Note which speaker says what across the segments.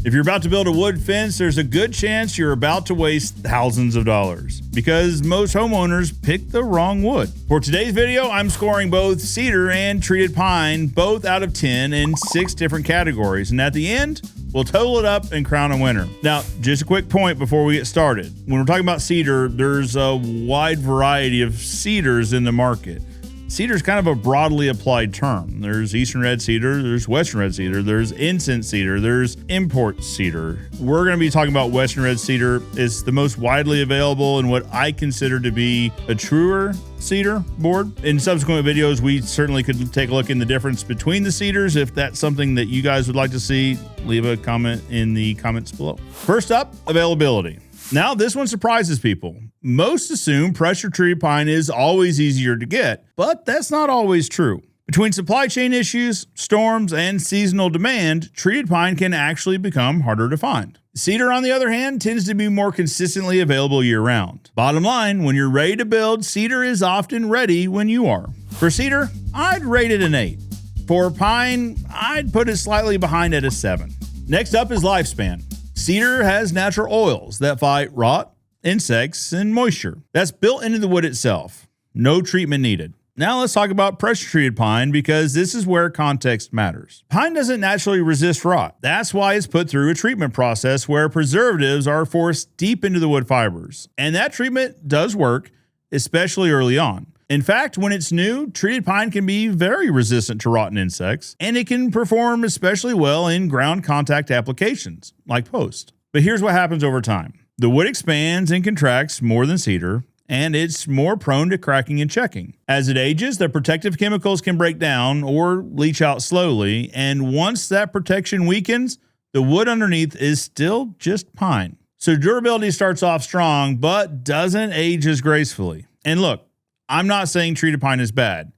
Speaker 1: If you're about to build a wood fence, there's a good chance you're about to waste thousands of dollars because most homeowners pick the wrong wood. For today's video, I'm scoring both cedar and treated pine, both out of 10 in 6 different categories. And at the end, we'll total it up and crown a winner. Now, just a quick point before we get started. When we're talking about cedar, there's a wide variety of cedars in the market. Cedar is kind of a broadly applied term. There's Eastern red cedar, there's Western red cedar, there's incense cedar, there's import cedar. We're going to be talking about Western red cedar. It's the most widely available and what I consider to be a truer cedar board. In subsequent videos, we certainly could take a look in the difference between the cedars. If that's something that you guys would like to see, leave a comment in the comments below. First up, availability. Now, this one surprises people. Most assume pressure treated pine is always easier to get, but that's not always true. Between supply chain issues, storms, and seasonal demand, treated pine can actually become harder to find. Cedar, on the other hand, tends to be more consistently available year-round. Bottom line, when you're ready to build, cedar is often ready when you are. For cedar, I'd rate it an 8. For pine, I'd put it slightly behind at a 7. Next up is lifespan. Cedar has natural oils that fight rot, insects, and moisture. That's built into the wood itself. No treatment needed. Now let's talk about pressure-treated pine because this is where context matters. Pine doesn't naturally resist rot. That's why it's put through a treatment process where preservatives are forced deep into the wood fibers. And that treatment does work, especially early on. In fact, when it's new, treated pine can be very resistant to rotten insects, and it can perform especially well in ground contact applications, like post. But here's what happens over time. The wood expands and contracts more than cedar, and it's more prone to cracking and checking. As it ages, the protective chemicals can break down or leach out slowly, and once that protection weakens, the wood underneath is still just pine. So durability starts off strong, but doesn't age as gracefully. And look, I'm not saying treated pine is bad,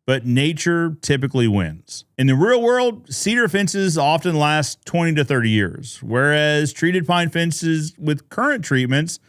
Speaker 1: but nature typically wins. In the real world, cedar fences often last 20 to 30 years, whereas treated pine fences with current treatments,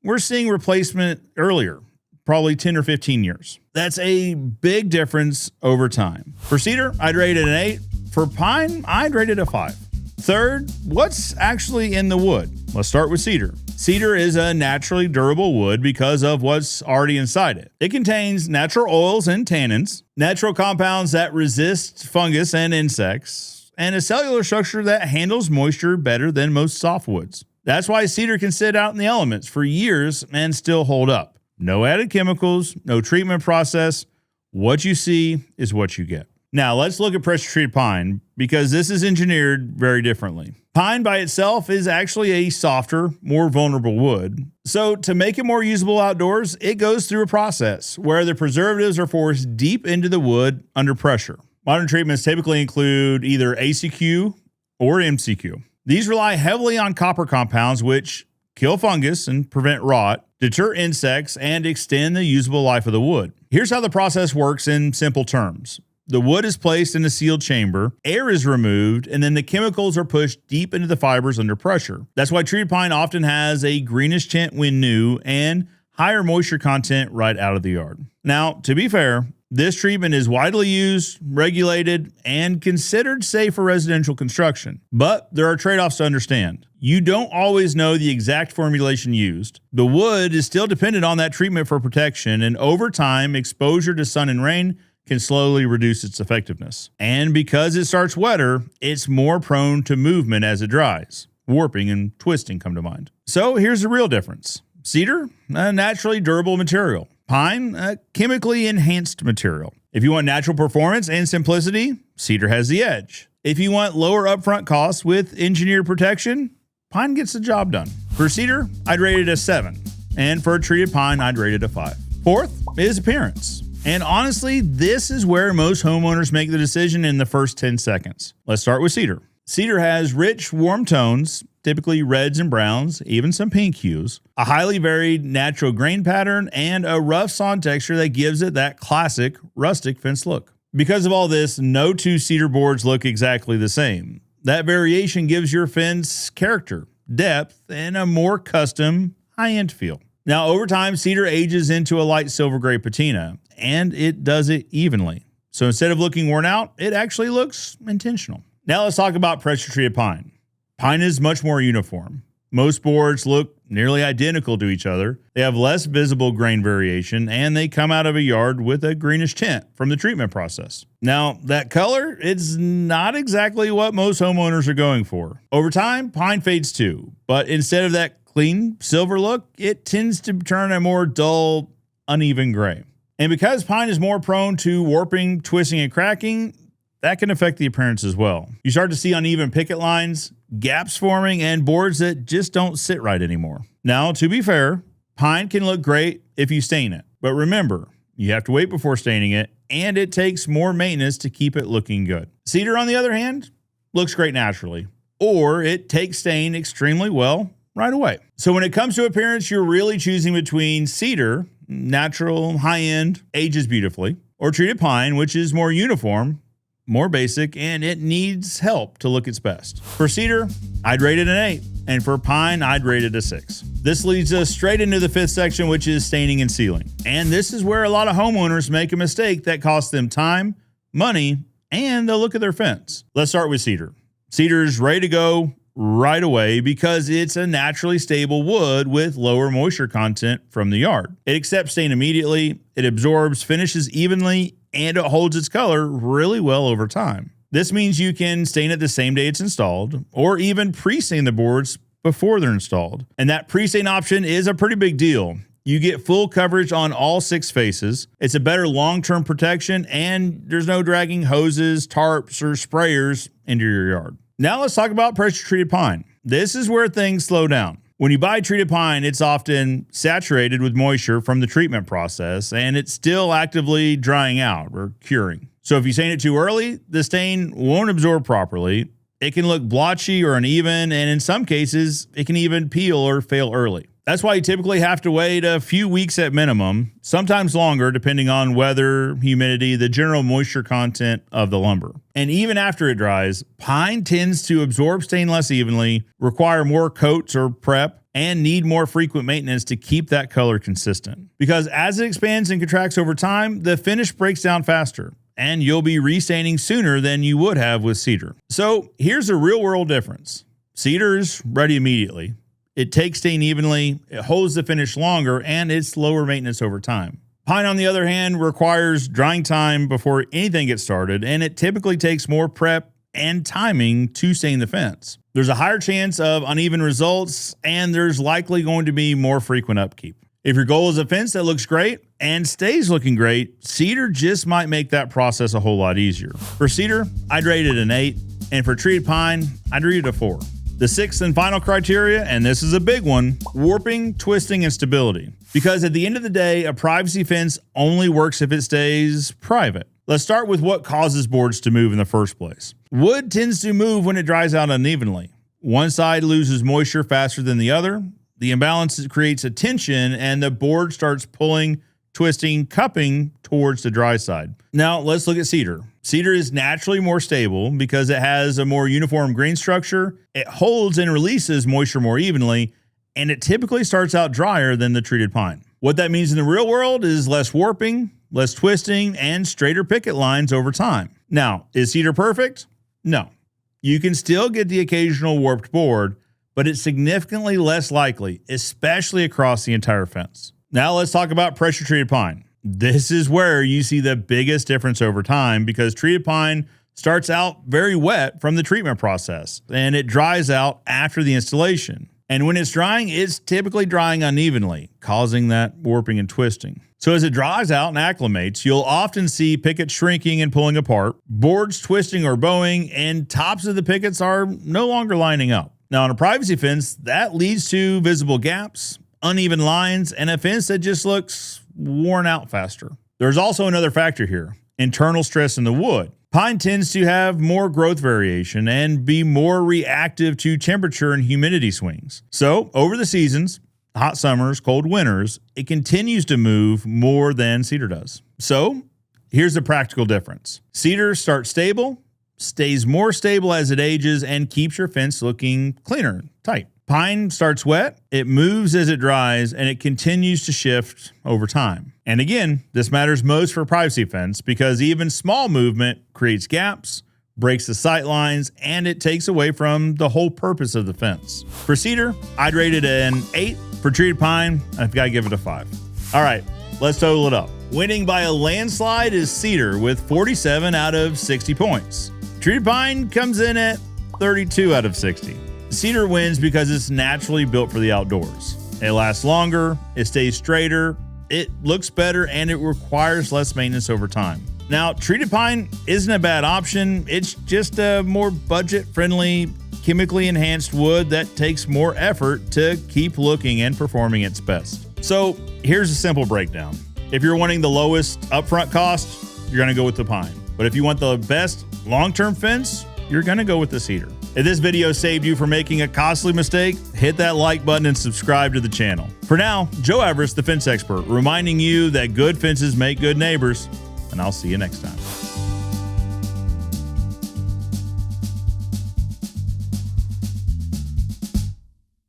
Speaker 1: we're seeing replacement earlier, probably 10 or 15 years. That's a big difference over time. For cedar, I'd rate it an 8. For pine, I'd rate it a 5. Third, what's actually in the wood? Let's start with cedar. Cedar is a naturally durable wood because of what's already inside it. It contains natural oils and tannins, natural compounds that resist fungus and insects, and a cellular structure that handles moisture better than most softwoods. That's why cedar can sit out in the elements for years and still hold up. No added chemicals, no treatment process. What you see is what you get. Now let's look at pressure-treated pine because this is engineered very differently. Pine by itself is actually a softer, more vulnerable wood. So to make it more usable outdoors, it goes through a process where the preservatives are forced deep into the wood under pressure. Modern treatments typically include either ACQ or MCQ. These rely heavily on copper compounds which kill fungus and prevent rot, deter insects, and extend the usable life of the wood. Here's how the process works in simple terms. The wood is placed in a sealed chamber, air is removed, and then the chemicals are pushed deep into the fibers under pressure. That's why treated pine often has a greenish tint when new and higher moisture content right out of the yard. Now, to be fair, this treatment is widely used, regulated, and considered safe for residential construction. But there are trade-offs to understand. You don't always know the exact formulation used. The wood is still dependent on that treatment for protection, and over time, exposure to sun and rain can slowly reduce its effectiveness. And because it starts wetter, it's more prone to movement as it dries. Warping and twisting come to mind. So here's the real difference. Cedar, a naturally durable material. Pine, a chemically enhanced material. If you want natural performance and simplicity, cedar has the edge. If you want lower upfront costs with engineered protection, pine gets the job done. For cedar, I'd rate it a 7. And for a treated pine, I'd rate it a 5. Fourth is appearance. And honestly, this is where most homeowners make the decision in the first 10 seconds. Let's start with cedar. Cedar has rich, warm tones, typically reds and browns, even some pink hues, a highly varied natural grain pattern, and a rough sawn texture that gives it that classic rustic fence look. Because of all this, no two cedar boards look exactly the same. That variation gives your fence character, depth, and a more custom, high-end feel. Now, over time, cedar ages into a light silver gray patina, and it does it evenly. So instead of looking worn out, it actually looks intentional. Now let's talk about pressure-treated pine. Pine is much more uniform. Most boards look nearly identical to each other. They have less visible grain variation, and they come out of a yard with a greenish tint from the treatment process. Now, that color, it's not exactly what most homeowners are going for. Over time, pine fades too, but instead of that clean silver look, it tends to turn a more dull, uneven gray. And because pine is more prone to warping, twisting, and cracking, that can affect the appearance as well. You start to see uneven picket lines, gaps forming, and boards that just don't sit right anymore. Now, to be fair, pine can look great if you stain it. But remember, you have to wait before staining it, and it takes more maintenance to keep it looking good. Cedar, on the other hand, looks great naturally, or it takes stain extremely well right away. So when it comes to appearance, you're really choosing between cedar, natural, high-end, ages beautifully, or treated pine, which is more uniform, more basic, and it needs help to look its best. For cedar, I'd rate it an 8, and for pine, I'd rate it a 6. This leads us straight into the 5th section, which is staining and sealing. And this is where a lot of homeowners make a mistake that costs them time, money, and the look of their fence. Let's start with cedar. Cedar's ready to go right away because it's a naturally stable wood with lower moisture content from the yard. It accepts stain immediately, it absorbs, finishes evenly, and it holds its color really well over time. This means you can stain it the same day it's installed, or even pre-stain the boards before they're installed. And that pre-stain option is a pretty big deal. You get full coverage on all 6 faces. It's a better long-term protection, and there's no dragging hoses, tarps, or sprayers into your yard. Now let's talk about pressure-treated pine. This is where things slow down. When you buy treated pine, it's often saturated with moisture from the treatment process, and it's still actively drying out or curing. So if you stain it too early, the stain won't absorb properly. It can look blotchy or uneven, and in some cases, it can even peel or fail early. That's why you typically have to wait a few weeks at minimum, sometimes longer depending on weather, humidity, the general moisture content of the lumber. And even after it dries, pine tends to absorb stain less evenly, require more coats or prep, and need more frequent maintenance to keep that color consistent. Because as it expands and contracts over time, the finish breaks down faster, and you'll be restaining sooner than you would have with cedar. So here's a real world difference. Cedar is ready immediately. It takes stain evenly, it holds the finish longer, and it's lower maintenance over time. Pine, on the other hand, requires drying time before anything gets started, and it typically takes more prep and timing to stain the fence. There's a higher chance of uneven results, and there's likely going to be more frequent upkeep. If your goal is a fence that looks great and stays looking great, cedar just might make that process a whole lot easier. For cedar, I'd rate it an 8, and for treated pine, I'd rate it a 4. The 6th and final criteria, and this is a big one, warping, twisting, and stability. Because at the end of the day, a privacy fence only works if it stays private. Let's start with what causes boards to move in the first place. Wood tends to move when it dries out unevenly. One side loses moisture faster than the other. The imbalance creates a tension, and the board starts pulling, twisting, cupping towards the dry side. Now let's look at cedar. Cedar is naturally more stable because it has a more uniform grain structure. It holds and releases moisture more evenly, and it typically starts out drier than the treated pine. What that means in the real world is less warping, less twisting, and straighter picket lines over time. Now, is cedar perfect? No. You can still get the occasional warped board, but it's significantly less likely, especially across the entire fence. Now let's talk about pressure-treated pine. This is where you see the biggest difference over time because treated pine starts out very wet from the treatment process and it dries out after the installation. And when it's drying, it's typically drying unevenly, causing that warping and twisting. So as it dries out and acclimates, you'll often see pickets shrinking and pulling apart, boards twisting or bowing, and tops of the pickets are no longer lining up. Now on a privacy fence, that leads to visible gaps, uneven lines, and a fence that just looks worn out faster. There's also another factor here, internal stress in the wood. Pine tends to have more growth variation and be more reactive to temperature and humidity swings. So over the seasons, hot summers, cold winters, it continues to move more than cedar does. So here's the practical difference. Cedar starts stable, stays more stable as it ages, and keeps your fence looking cleaner, tight. Pine starts wet, it moves as it dries, and it continues to shift over time. And again, this matters most for privacy fence because even small movement creates gaps, breaks the sight lines, and it takes away from the whole purpose of the fence. For cedar, I'd rate it an 8. For treated pine, I've got to give it a 5. All right, let's total it up. Winning by a landslide is cedar with 47 out of 60 points. Treated pine comes in at 32 out of 60. Cedar wins because it's naturally built for the outdoors. It lasts longer, it stays straighter, it looks better, and it requires less maintenance over time. Now, treated pine isn't a bad option. It's just a more budget-friendly, chemically enhanced wood that takes more effort to keep looking and performing its best. So here's a simple breakdown. If you're wanting the lowest upfront cost, you're gonna go with the pine. But if you want the best long-term fence, you're gonna go with the cedar. If this video saved you from making a costly mistake, hit that like button and subscribe to the channel. For now, Joe Everest, the fence expert, reminding you that good fences make good neighbors, and I'll see you next time.